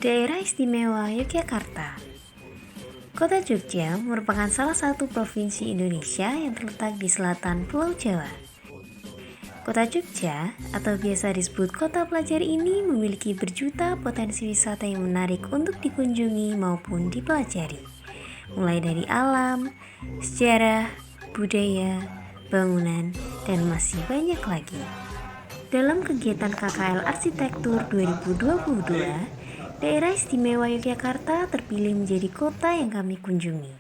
Daerah Istimewa Yogyakarta. Kota Jogja merupakan salah satu provinsi Indonesia yang terletak di selatan Pulau Jawa. Kota Jogja, atau biasa disebut Kota Pelajar ini, memiliki berjuta potensi wisata yang menarik untuk dikunjungi maupun dipelajari, mulai dari alam, sejarah, budaya, bangunan, dan masih banyak lagi. Dalam kegiatan KKL Arsitektur 2022, Daerah Istimewa Yogyakarta terpilih menjadi kota yang kami kunjungi.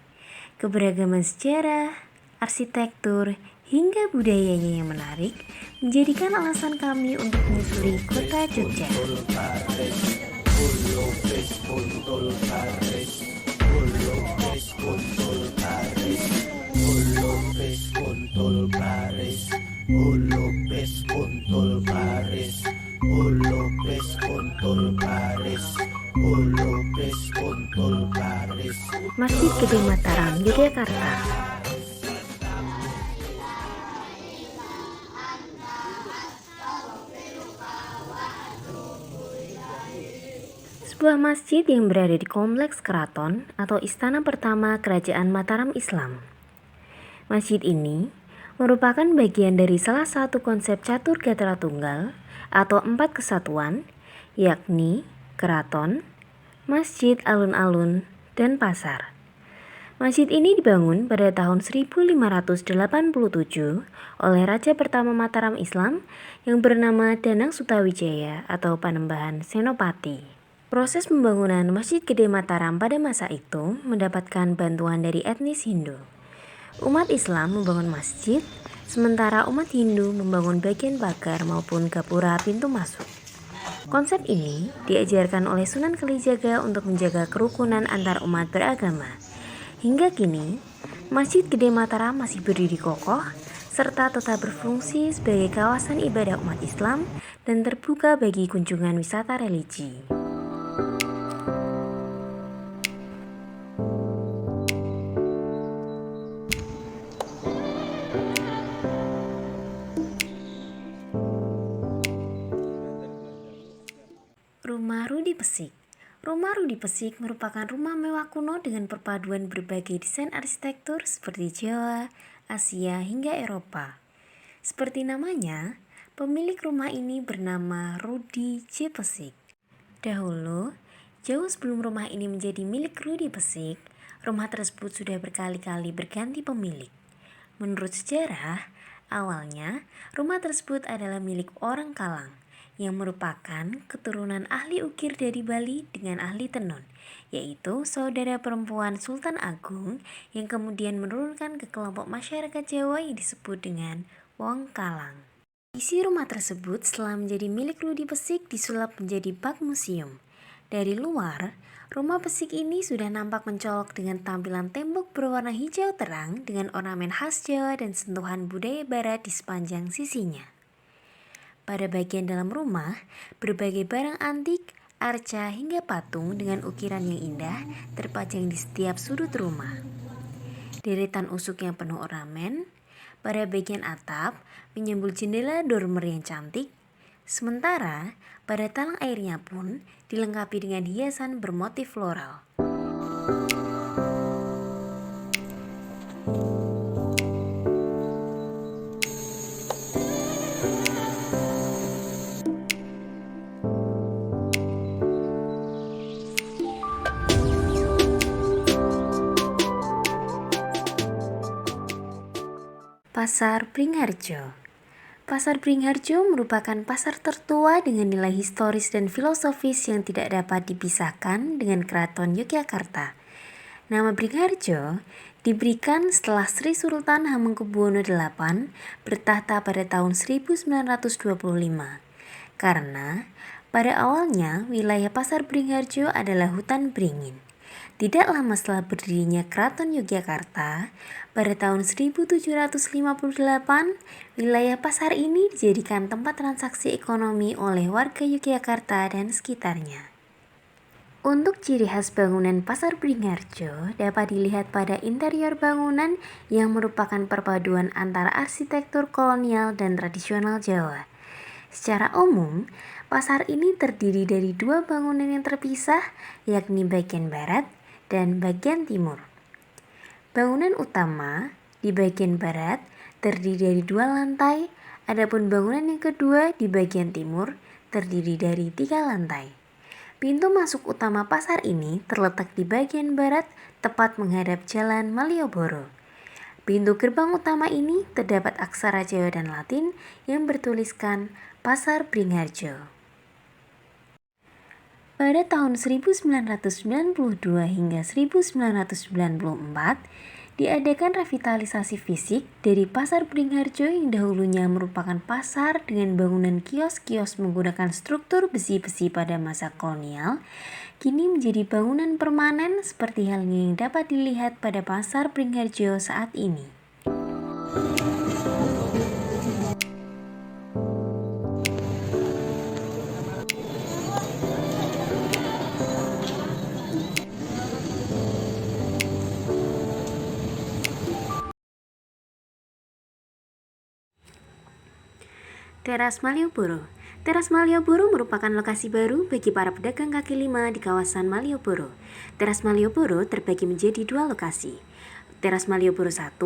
Keberagaman sejarah, arsitektur, hingga budayanya yang menarik menjadikan alasan kami untuk menyusuri kota Jogja. Masjid Gede Mataram, Yogyakarta. Sebuah masjid yang berada di kompleks keraton atau istana pertama Kerajaan Mataram Islam. Masjid ini merupakan bagian dari salah satu konsep catur gatra tunggal atau 4 kesatuan, yakni keraton, masjid, alun-alun, dan pasar. Masjid ini dibangun pada tahun 1587 oleh Raja pertama Mataram Islam yang bernama Danang Sutawijaya atau Panembahan Senopati. Proses pembangunan Masjid Gede Mataram pada masa itu mendapatkan bantuan dari etnis Hindu. Umat Islam membangun masjid, sementara umat Hindu membangun bagian pagar maupun gapura pintu masuk. Konsep ini diajarkan oleh Sunan Kalijaga untuk menjaga kerukunan antar umat beragama. Hingga kini, Masjid Gede Mataram masih berdiri kokoh serta tetap berfungsi sebagai kawasan ibadah umat Islam dan terbuka bagi kunjungan wisata religi. Rumah Rudi Pesik. Rumah Rudi Pesik merupakan rumah mewah kuno dengan perpaduan berbagai desain arsitektur seperti Jawa, Asia, hingga Eropa. Seperti namanya, pemilik rumah ini bernama Rudi J. Pesik. Dahulu, jauh sebelum rumah ini menjadi milik Rudi Pesik, rumah tersebut sudah berkali-kali berganti pemilik. Menurut sejarah, awalnya rumah tersebut adalah milik orang Kalang, yang merupakan keturunan ahli ukir dari Bali dengan ahli tenun, yaitu saudara perempuan Sultan Agung yang kemudian menurunkan ke kelompok masyarakat Jawa yang disebut dengan Wong Kalang. Isi rumah tersebut setelah menjadi milik Rudi Pesik disulap menjadi bak museum. Dari luar, rumah Pesik ini sudah nampak mencolok dengan tampilan tembok berwarna hijau terang dengan ornamen khas Jawa dan sentuhan budaya barat di sepanjang sisinya. Pada bagian dalam rumah, berbagai barang antik, arca, hingga patung dengan ukiran yang indah terpajang di setiap sudut rumah. Deretan usuk yang penuh ornamen, pada bagian atap menyembul jendela dormer yang cantik, sementara pada talang airnya pun dilengkapi dengan hiasan bermotif floral. Pasar Bringharjo. Pasar Bringharjo merupakan pasar tertua dengan nilai historis dan filosofis yang tidak dapat dipisahkan dengan Keraton Yogyakarta. Nama Bringharjo diberikan setelah Sri Sultan Hamengkubuwono VIII bertahta pada tahun 1925. Karena pada awalnya wilayah Pasar Bringharjo adalah hutan beringin. Tidak lama setelah berdirinya Keraton Yogyakarta, pada tahun 1758, wilayah pasar ini dijadikan tempat transaksi ekonomi oleh warga Yogyakarta dan sekitarnya. Untuk ciri khas bangunan Pasar Bringharjo dapat dilihat pada interior bangunan yang merupakan perpaduan antara arsitektur kolonial dan tradisional Jawa. Secara umum, Pasar ini terdiri dari dua bangunan yang terpisah, yakni bagian barat dan bagian timur. Bangunan utama di bagian barat terdiri dari 2 lantai, adapun bangunan yang kedua di bagian timur terdiri dari 3 lantai. Pintu masuk utama pasar ini terletak di bagian barat, tepat menghadap Jalan Malioboro. Pintu gerbang utama ini terdapat aksara Jawa dan Latin yang bertuliskan Pasar Bringharjo. Pada tahun 1992 hingga 1994, diadakan revitalisasi fisik dari Pasar Bringharjo yang dahulunya merupakan pasar dengan bangunan kios-kios menggunakan struktur besi-besi pada masa kolonial, kini menjadi bangunan permanen seperti halnya yang dapat dilihat pada Pasar Bringharjo saat ini. Teras Malioboro. Teras Malioboro merupakan lokasi baru bagi para pedagang kaki lima di kawasan Malioboro. Teras Malioboro terbagi menjadi 2 lokasi. Teras Malioboro 1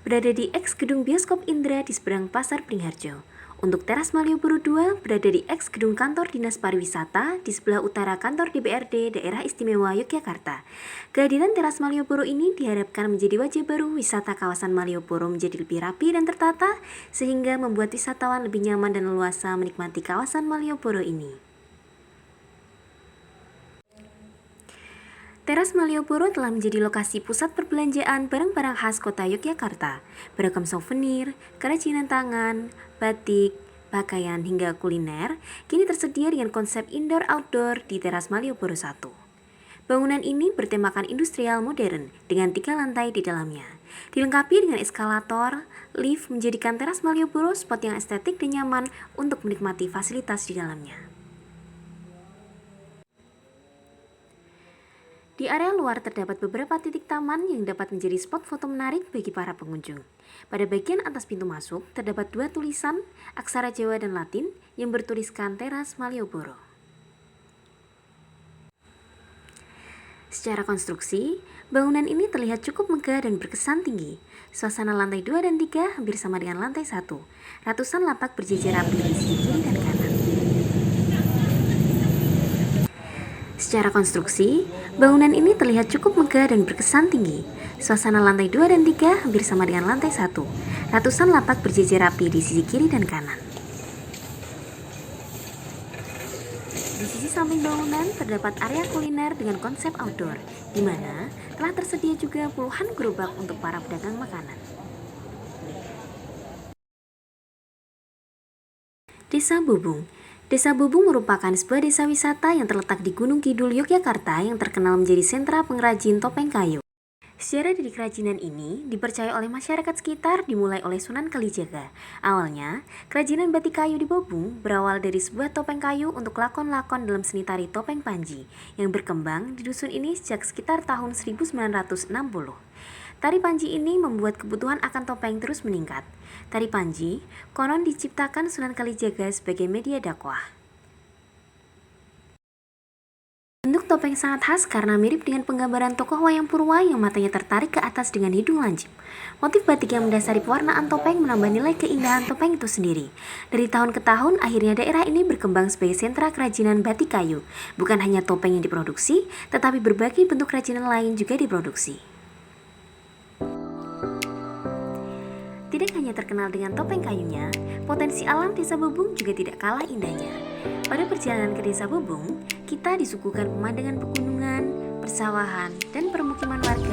berada di eks gedung bioskop Indra di seberang Pasar Bringharjo. Untuk Teras Malioboro 2 berada di eks gedung kantor Dinas Pariwisata di sebelah utara kantor DPRD Daerah Istimewa Yogyakarta. Kehadiran Teras Malioboro ini diharapkan menjadi wajah baru wisata kawasan Malioboro menjadi lebih rapi dan tertata, sehingga membuat wisatawan lebih nyaman dan leluasa menikmati kawasan Malioboro ini. Teras Malioboro telah menjadi lokasi pusat perbelanjaan barang-barang khas kota Yogyakarta. Beragam souvenir, kerajinan tangan, batik, pakaian hingga kuliner kini tersedia dengan konsep indoor-outdoor di Teras Malioboro 1. Bangunan ini bertemakan industrial modern dengan 3 lantai di dalamnya. Dilengkapi dengan eskalator, lift menjadikan Teras Malioboro spot yang estetik dan nyaman untuk menikmati fasilitas di dalamnya. Di area luar terdapat beberapa titik taman yang dapat menjadi spot foto menarik bagi para pengunjung. Pada bagian atas pintu masuk terdapat 2 tulisan aksara Jawa dan Latin yang bertuliskan Teras Malioboro. Secara konstruksi, bangunan ini terlihat cukup megah dan berkesan tinggi. Suasana lantai 2 dan 3 hampir sama dengan lantai 1. Ratusan lapak berjejer rapi di sisi kiri dan kanan. Secara konstruksi, bangunan ini terlihat cukup megah dan berkesan tinggi. Suasana lantai 2 dan 3 hampir sama dengan lantai 1. Ratusan lapak berjejer rapi di sisi kiri dan kanan. Di sisi samping bangunan terdapat area kuliner dengan konsep outdoor, di mana telah tersedia juga puluhan gerobak untuk para pedagang makanan. Desa Bubung. Desa Bubung merupakan sebuah desa wisata yang terletak di Gunung Kidul, Yogyakarta yang terkenal menjadi sentra pengrajin topeng kayu. Sejarah dari kerajinan ini dipercaya oleh masyarakat sekitar dimulai oleh Sunan Kalijaga. Awalnya, kerajinan batik kayu di Bubung berawal dari sebuah topeng kayu untuk lakon-lakon dalam seni tari topeng Panji yang berkembang di dusun ini sejak sekitar tahun 1960. Tari Panji ini membuat kebutuhan akan topeng terus meningkat. Tari Panji konon diciptakan Sunan Kalijaga sebagai media dakwah. Bentuk topeng sangat khas karena mirip dengan penggambaran tokoh wayang Purwa yang matanya tertarik ke atas dengan hidung lancip. Motif batik yang mendasari pewarnaan topeng menambah nilai keindahan topeng itu sendiri. Dari tahun ke tahun, akhirnya daerah ini berkembang sebagai sentra kerajinan batik kayu. Bukan hanya topeng yang diproduksi, tetapi berbagai bentuk kerajinan lain juga diproduksi. Tidak hanya terkenal dengan topeng kayunya, potensi alam Desa Bubung juga tidak kalah indahnya. Pada perjalanan ke Desa Bubung, kita disuguhkan pemandangan pegunungan, persawahan, dan permukiman warga